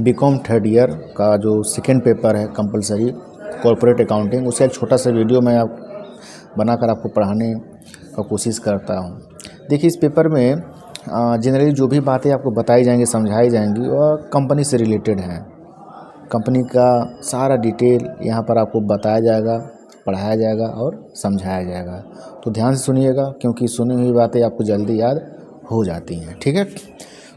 BCom third year का जो second paper है कंपलसरी कॉर्पोरेट अकाउंटिंग, उसका एक छोटा सा वीडियो मैं बनाकर आपको पढ़ाने का कोशिश करता हूँ। देखिए, इस पेपर में जनरली जो भी बातें आपको बताई जाएंगी, समझाई जाएंगी, वह कंपनी से रिलेटेड हैं। कंपनी का सारा डिटेल यहाँ पर आपको बताया जाएगा, पढ़ाया जाएगा और समझाया जाएगा। तो ध्यान से सुनिएगा, क्योंकि सुनी हुई बातें आपको जल्दी याद हो जाती हैं। ठीक है,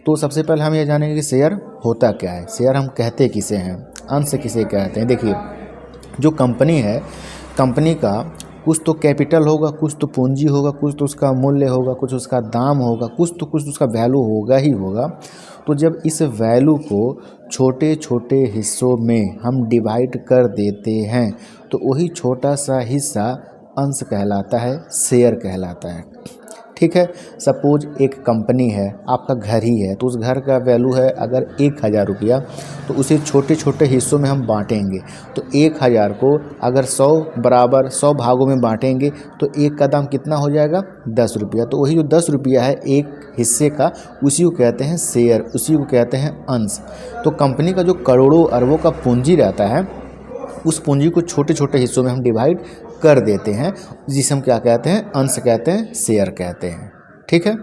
तो सबसे पहले हम ये जानेंगे कि शेयर होता क्या है, शेयर हम कहते किसे हैं, अंश किसे कहते हैं। देखिए, जो कंपनी है, कंपनी का कुछ तो कैपिटल होगा, कुछ तो पूंजी होगा, कुछ तो उसका मूल्य होगा, कुछ उसका दाम होगा, कुछ उसका वैल्यू होगा ही होगा। तो जब इस वैल्यू को छोटे छोटे हिस्सों में हम डिवाइड कर देते हैं तो वही छोटा सा हिस्सा अंश कहलाता है, शेयर कहलाता है। ठीक है, सपोज एक कंपनी है, आपका घर ही है, तो उस घर का वैल्यू है अगर 1000 रुपया, तो उसे छोटे छोटे हिस्सों में हम बांटेंगे। तो 1000 को अगर 100 भागों में बांटेंगे तो एक का दाम कितना हो जाएगा, 10 रुपया। तो वही जो 10 रुपया है एक हिस्से का, उसी को कहते हैं शेयर, उसी को कहते हैं अंश। तो कंपनी का जो करोड़ों अरबों का पूंजी रहता है, उस पूंजी को छोटे छोटे हिस्सों में हम डिवाइड कर देते हैं, जिसे हम क्या कहते हैं, अंश कहते हैं, शेयर कहते हैं। ठीक है,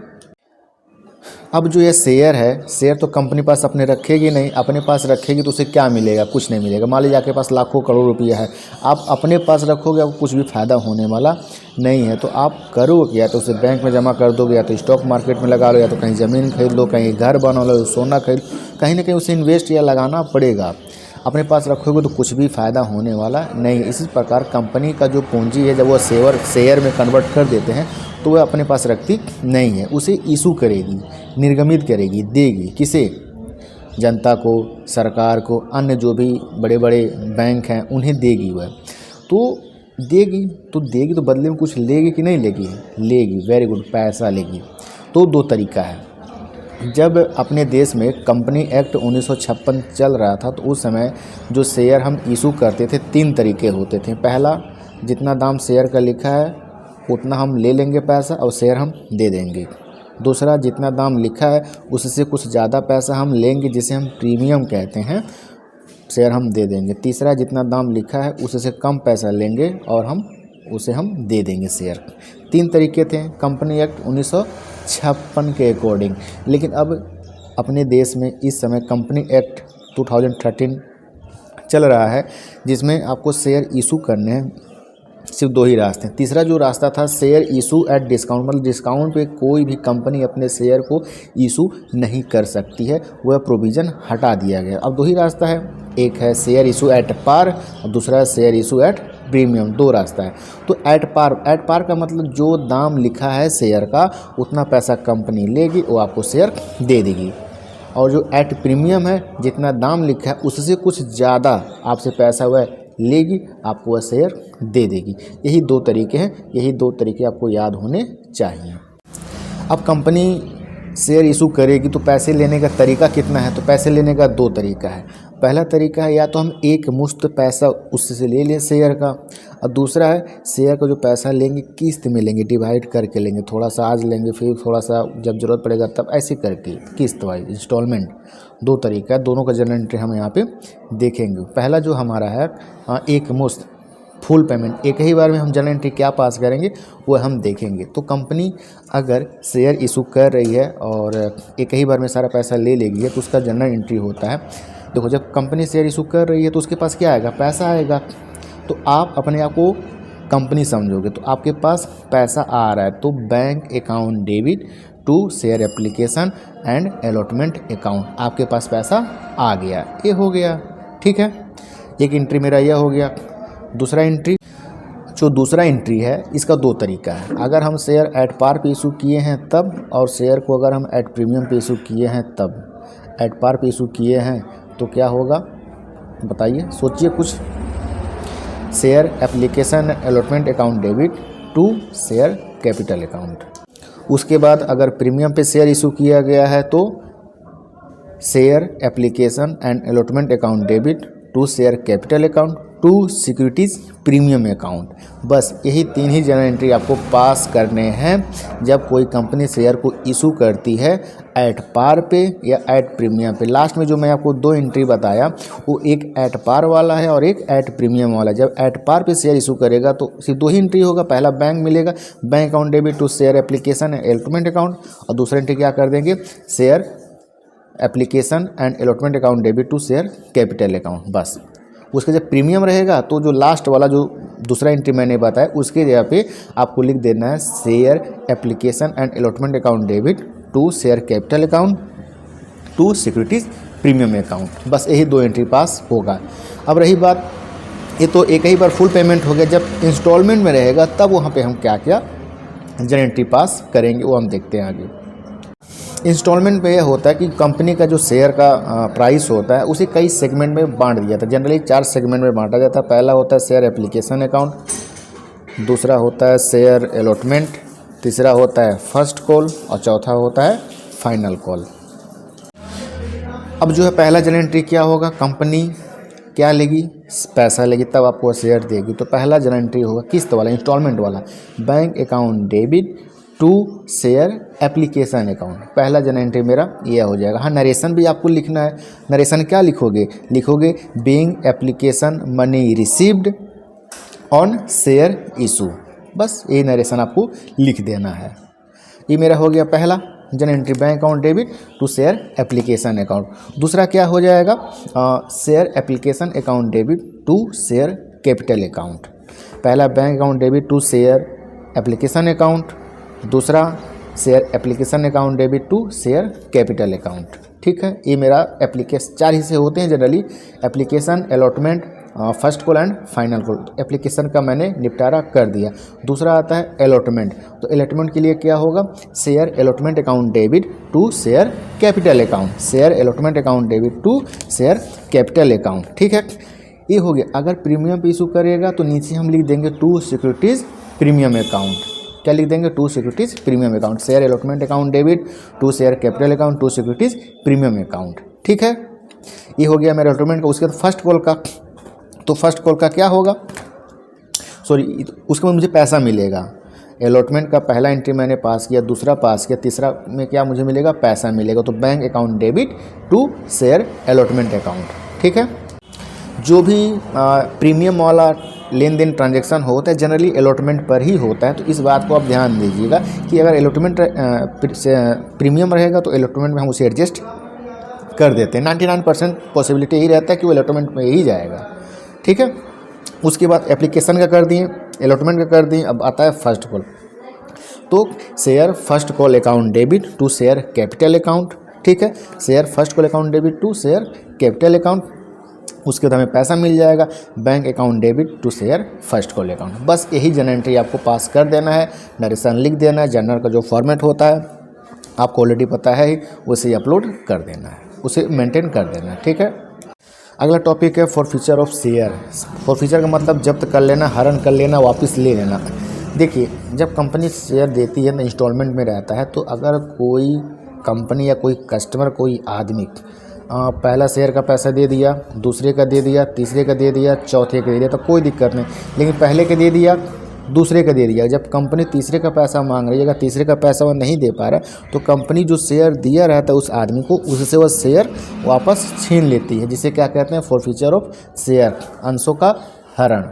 अब जो ये शेयर है, शेयर तो कंपनी पास अपने रखेगी नहीं, अपने पास रखेगी तो उसे क्या मिलेगा, कुछ नहीं मिलेगा। मान लीजिए आपके पास लाखों करोड़ रुपया है, आप अपने पास रखोगे, आपको कुछ भी फायदा होने वाला नहीं है। तो आप करोगे या तो उसे बैंक में जमा कर दोगे, या तो स्टॉक मार्केट में लगा लो, या तो कहीं ज़मीन खरीद लो, कहीं घर बना लो, सोना खरीद, कहीं ना कहीं उसे इन्वेस्ट या लगाना पड़ेगा। अपने पास रखोगे तो कुछ भी फ़ायदा होने वाला नहीं है। इसी प्रकार कंपनी का जो पूंजी है, जब वो शेयर में कन्वर्ट कर देते हैं तो वह अपने पास रखती नहीं है, उसे इशू करेगी, निर्गमित करेगी, देगी। किसे, जनता को, सरकार को, अन्य जो भी बड़े बड़े बैंक हैं उन्हें देगी। वह तो देगी तो बदले में कुछ लेगी कि नहीं लेगी, लेगी। वेरी गुड, पैसा लेगी। तो दो तरीका है। जब अपने देश में कंपनी एक्ट 1956 चल रहा था तो उस समय जो शेयर हम इशू करते थे, 3 तरीके होते थे। पहला, जितना दाम शेयर का लिखा है उतना हम ले लेंगे पैसा और शेयर हम दे देंगे। दूसरा, जितना दाम लिखा है उससे कुछ ज़्यादा पैसा हम लेंगे, जिसे हम प्रीमियम कहते हैं, शेयर हम दे देंगे। तीसरा, जितना दाम लिखा है उससे कम पैसा लेंगे और हम दे देंगे शेयर। 3 तरीके थे कंपनी एक्ट 1956 के अकॉर्डिंग। लेकिन अब अपने देश में इस समय कंपनी एक्ट 2013 चल रहा है, जिसमें आपको शेयर इशू करने हैं सिर्फ 2 ही रास्ते हैं। तीसरा जो रास्ता था, शेयर इशू एट डिस्काउंट, मतलब डिस्काउंट पे कोई भी कंपनी अपने शेयर को इशू नहीं कर सकती है, वह प्रोविज़न हटा दिया गया। अब 2 ही रास्ता है, एक है शेयर इशू एट पार और दूसरा है शेयर इशू एट प्रीमियम। 2 रास्ता है। तो एट पार का मतलब जो दाम लिखा है शेयर का उतना पैसा कंपनी लेगी, वो आपको शेयर दे देगी। और जो एट प्रीमियम है, जितना दाम लिखा है उससे कुछ ज़्यादा आपसे पैसा वह लेगी, आपको वह शेयर दे देगी। यही 2 तरीके हैं, यही 2 तरीके आपको याद होने चाहिए। अब कंपनी शेयर इशू करेगी तो पैसे लेने का तरीका कितना है, तो पैसे लेने का 2 तरीका है। पहला तरीका है, या तो हम एक मुश्त पैसा उससे ले लें शेयर का, और दूसरा है शेयर का जो पैसा लेंगे किस्त में लेंगे, डिवाइड करके लेंगे। थोड़ा सा आज लेंगे, फिर थोड़ा सा जब ज़रूरत पड़ेगा तब, ऐसे करके किस्त वाइज, इंस्टॉलमेंट। 2 तरीका है, दोनों का जनरल एंट्री हम यहाँ पे देखेंगे। पहला जो हमारा है एक मुश्त फुल पेमेंट, एक ही बार में हम जनरल एंट्री क्या पास करेंगे वो हम देखेंगे। तो कंपनी अगर शेयर इशू कर रही है और एक ही बार में सारा पैसा ले लेगी है तो उसका जनरल एंट्री होता है। देखो, जब कंपनी शेयर इशू कर रही है तो उसके पास क्या आएगा, पैसा आएगा। तो आप अपने आप को कंपनी समझोगे, तो आपके पास पैसा आ रहा है, तो bank account debit to share application and allotment account, आपके पास पैसा आ गया, ये हो गया। ठीक है, एक एंट्री मेरा यह हो गया। दूसरा एंट्री है, इसका 2 तरीका है। अगर हम शेयर एट पार पे इशू किए हैं तब, और शेयर को अगर हम एट प्रीमियम पे इशू किए हैं तब। एट पार पे इशू किए हैं तो क्या होगा बताइए, सोचिए कुछ। Share application allotment account debit to share capital account. उसके बाद अगर प्रीमियम पे शेयर इशू किया गया है तो share application and allotment account debit to share capital account. To securities premium account. बस यही 3 ही जनरल एंट्री आपको पास करने हैं जब कोई कंपनी शेयर को इशू करती है एट पार पे या एट प्रीमियम पे। लास्ट में जो मैं आपको 2 एंट्री बताया वो एक एट पार वाला है और एक एट प्रीमियम वाला है। जब एट पार पे शेयर इशू करेगा तो सिर्फ 2 ही एंट्री होगा। पहला बैंक मिलेगा, bank account debit to share application and allotment account, और दूसरा एंट्री क्या कर देंगे, share application and allotment account debit to share capital account. बस उसका जब प्रीमियम रहेगा तो जो लास्ट वाला जो दूसरा एंट्री मैंने बताया उसके जगह पे आपको लिख देना है share application and allotment account debit to share capital account to securities premium account. बस यही 2 एंट्री पास होगा। अब रही बात, ये तो एक ही बार फुल पेमेंट हो गया, जब इंस्टॉलमेंट में रहेगा तब वहाँ पे हम क्या क्या जनरल एंट्री पास करेंगे वो हम देखते हैं आगे। इंस्टॉलमेंट पे यह होता है कि कंपनी का जो शेयर का प्राइस होता है उसे कई सेगमेंट में बांट दिया जाता है। जनरली 4 सेगमेंट में बांटा जाता है। पहला होता है शेयर एप्लीकेशन अकाउंट, दूसरा होता है शेयर अलॉटमेंट, तीसरा होता है फर्स्ट कॉल और चौथा होता है फाइनल कॉल। अब जो है पहला जनरल एंट्री क्या होगा, कंपनी क्या लेगी, पैसा लेगी तब आपको शेयर देगी। तो पहला जनरल एंट्री होगा किस्त वाला, इंस्टॉलमेंट वाला, bank account debit to share application account. पहला जनरल एंट्री मेरा यह हो जाएगा। हाँ, नरेशन भी आपको लिखना है। नरेशन क्या लिखोगे, लिखोगे being application money received on share issue. बस ये नरेशन आपको लिख देना है। ये मेरा हो गया पहला general entry, bank account debit to share application account. दूसरा क्या हो जाएगा, share application account debit to share capital account. पहला bank account debit to share application account, दूसरा share application account debit to share capital account. ठीक है, ये मेरा एप्लीकेशन 4 हिस्से होते हैं generally, application, allotment, first call and final call. Application का मैंने निपटारा कर दिया। दूसरा आता है अलॉटमेंट। तो अलॉटमेंट के लिए क्या होगा, share allotment account debit to share capital account, share allotment account debit to share capital account. ठीक है, ये हो गया। अगर प्रीमियम पे इशू करेगा तो नीचे हम लिख देंगे टू सिक्योरिटीज़ प्रीमियम अकाउंट। क्या लिख देंगे, to securities premium account, share allotment account debit to share capital account to securities premium account. ठीक है, ये हो गया मेरा अलॉटमेंट का। उसके बाद फर्स्ट कॉल का, तो फर्स्ट कॉल का क्या होगा, सॉरी उसके बाद मुझे पैसा मिलेगा। अलॉटमेंट का पहला एंट्री मैंने पास किया, दूसरा पास किया, तीसरा में क्या मुझे मिलेगा, पैसा मिलेगा। तो bank account debit to share allotment account. ठीक है, जो भी प्रीमियम वाला लेन देन ट्रांजैक्शन होता है जनरली अलॉटमेंट पर ही होता है। तो इस बात को आप ध्यान दीजिएगा कि अगर अलॉटमेंट प्रीमियम रहेगा तो अलॉटमेंट में हम उसे एडजस्ट कर देते हैं। 99% पॉसिबिलिटी यही रहता है कि वो अलॉटमेंट में ही जाएगा। ठीक है, उसके बाद एप्लीकेशन का कर दिए, अलॉटमेंट का कर दिए, अब आता है फर्स्ट कॉल। तो share first call account debit to share capital account. ठीक है, share first call account debit to share capital account. उसके बाद हमें पैसा मिल जाएगा, bank account debit to share first call account. बस यही जनरल एंट्री आपको पास कर देना है, नरेशन लिख देना है। जनरल का जो फॉर्मेट होता है आपको ऑलरेडी पता है ही, उसे अपलोड कर देना है, उसे मेंटेन कर देना है। ठीक है, अगला टॉपिक है फॉरफीचर ऑफ शेयर। फॉरफीचर का मतलब जब्त कर लेना, हरण कर लेना, वापस ले लेना। देखिए, जब कंपनी शेयर देती है ना, इंस्टॉलमेंट में रहता है, तो अगर कोई कंपनी या कोई कस्टमर, कोई आदमी पहला शेयर का पैसा दे दिया, दूसरे का दे दिया, तीसरे का दे दिया, चौथे का दे दिया, तो कोई दिक्कत नहीं। लेकिन पहले का दे दिया, दूसरे का दे दिया, जब कंपनी तीसरे का पैसा मांग रही है, अगर तीसरे का पैसा वो नहीं दे पा रहा है तो कंपनी जो शेयर दिया रहता है उस आदमी को, उससे वह शेयर वापस छीन लेती है, जिसे क्या कहते हैं, फॉरफीचर ऑफ शेयर, अंशों का हरण।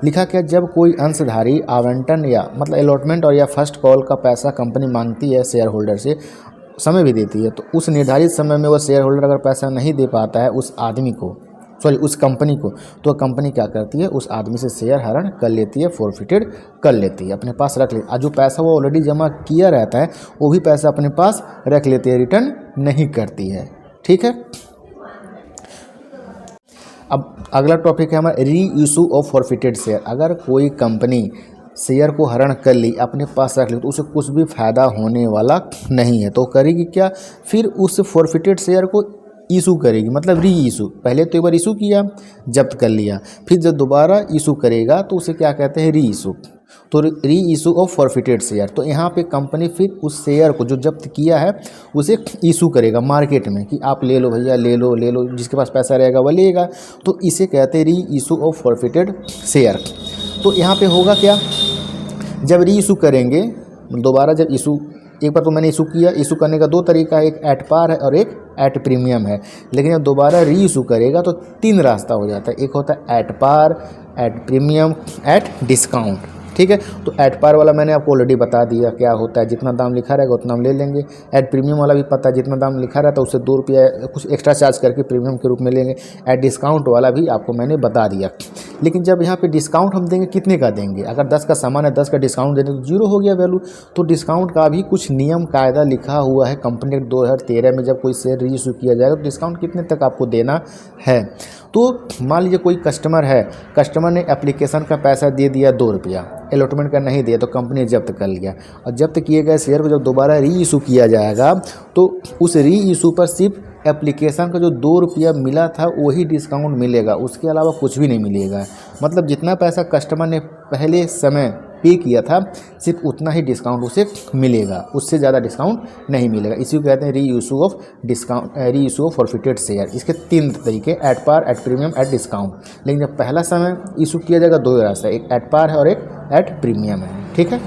लिखा क्या, जब कोई अंशधारी आवंटन या मतलब अलॉटमेंट और या फर्स्ट कॉल का पैसा कंपनी मांगती है शेयर होल्डर से, समय भी देती है, तो उस निर्धारित समय में वह शेयर होल्डर अगर पैसा नहीं दे पाता है उस आदमी को, सॉरी उस कंपनी को, तो कंपनी क्या करती है, उस आदमी से शेयर हरण कर लेती है, फॉरफिटेड कर लेती है, अपने पास रख लेती है। जो पैसा वो ऑलरेडी जमा किया रहता है वो भी पैसा अपने पास रख लेती है, रिटर्न नहीं करती है। ठीक है, अब अगला टॉपिक है हमारा री इशू ऑफ फॉरफिटेड शेयर। अगर कोई कंपनी शेयर को हरण कर ली, अपने पास रख ली, तो उसे कुछ भी फायदा होने वाला नहीं है। तो करेगी क्या, फिर उस फॉरफिटेड शेयर को इशू करेगी, मतलब री इशू। पहले तो एक बार इशू किया, जब्त कर लिया, फिर जब दोबारा इशू करेगा तो उसे क्या कहते हैं, री इशू। तो री इशू ऑफ फॉरफिटेड शेयर, तो यहाँ पे कंपनी फिर उस शेयर को जो जब्त किया है उसे इशू करेगा मार्केट में कि आप ले लो भैया, ले लो ले लो, जिसके पास पैसा रहेगा वह लेगा। तो इसे कहते हैं reissue of forfeited share. तो यहाँ पे होगा क्या, जब री इशू करेंगे दोबारा, जब इशू एक बार तो मैंने इशू किया, इशू करने का दो तरीका है, एक एट पार है और एक एट प्रीमियम है। लेकिन जब दोबारा री इशू करेगा तो तीन रास्ता हो जाता है, एक होता है at par, at premium, at discount. ठीक है, तो एट पार वाला मैंने आपको ऑलरेडी बता दिया क्या होता है, जितना दाम लिखा रहेगा उतना हम ले लेंगे। एट प्रीमियम वाला भी पता है, जितना दाम लिखा रहता है उससे 2 रुपया कुछ एक्स्ट्रा चार्ज करके प्रीमियम के रूप में लेंगे। एट डिस्काउंट वाला भी आपको मैंने बता दिया। लेकिन जब यहाँ पे डिस्काउंट हम देंगे कितने का देंगे, अगर 10 का सामान है 10 का डिस्काउंट दे दें तो 0 हो गया वैल्यू। तो डिस्काउंट का भी कुछ नियम कायदा लिखा हुआ है। कंपनी 2013 में जब कोई शेयर री इशू किया जाएगा तो डिस्काउंट कितने तक आपको देना है। तो मान लीजिए कोई कस्टमर है, कस्टमर ने एप्लीकेशन का पैसा दे दिया 2 रुपया, अलॉटमेंट का नहीं दिया तो कंपनी जब्त कर लिया। और जब्त किए गए शेयर को जब दोबारा री इशू किया जाएगा तो उस री इशू पर सिर्फ एप्लीकेशन का जो 2 रुपया मिला था वही डिस्काउंट मिलेगा, उसके अलावा कुछ भी नहीं मिलेगा। मतलब जितना पैसा कस्टमर ने पहले समय पे किया था सिर्फ उतना ही डिस्काउंट उसे मिलेगा, उससे ज़्यादा डिस्काउंट नहीं मिलेगा। इसी को कहते हैं reissue of discount, reissue of forfeited share. इसके 3 तरीके, at par, at premium, at discount. लेकिन जब पहला समय इशू किया जाएगा 2 रास्ता, एक एट पार है और एक एट प्रीमियम है। ठीक है।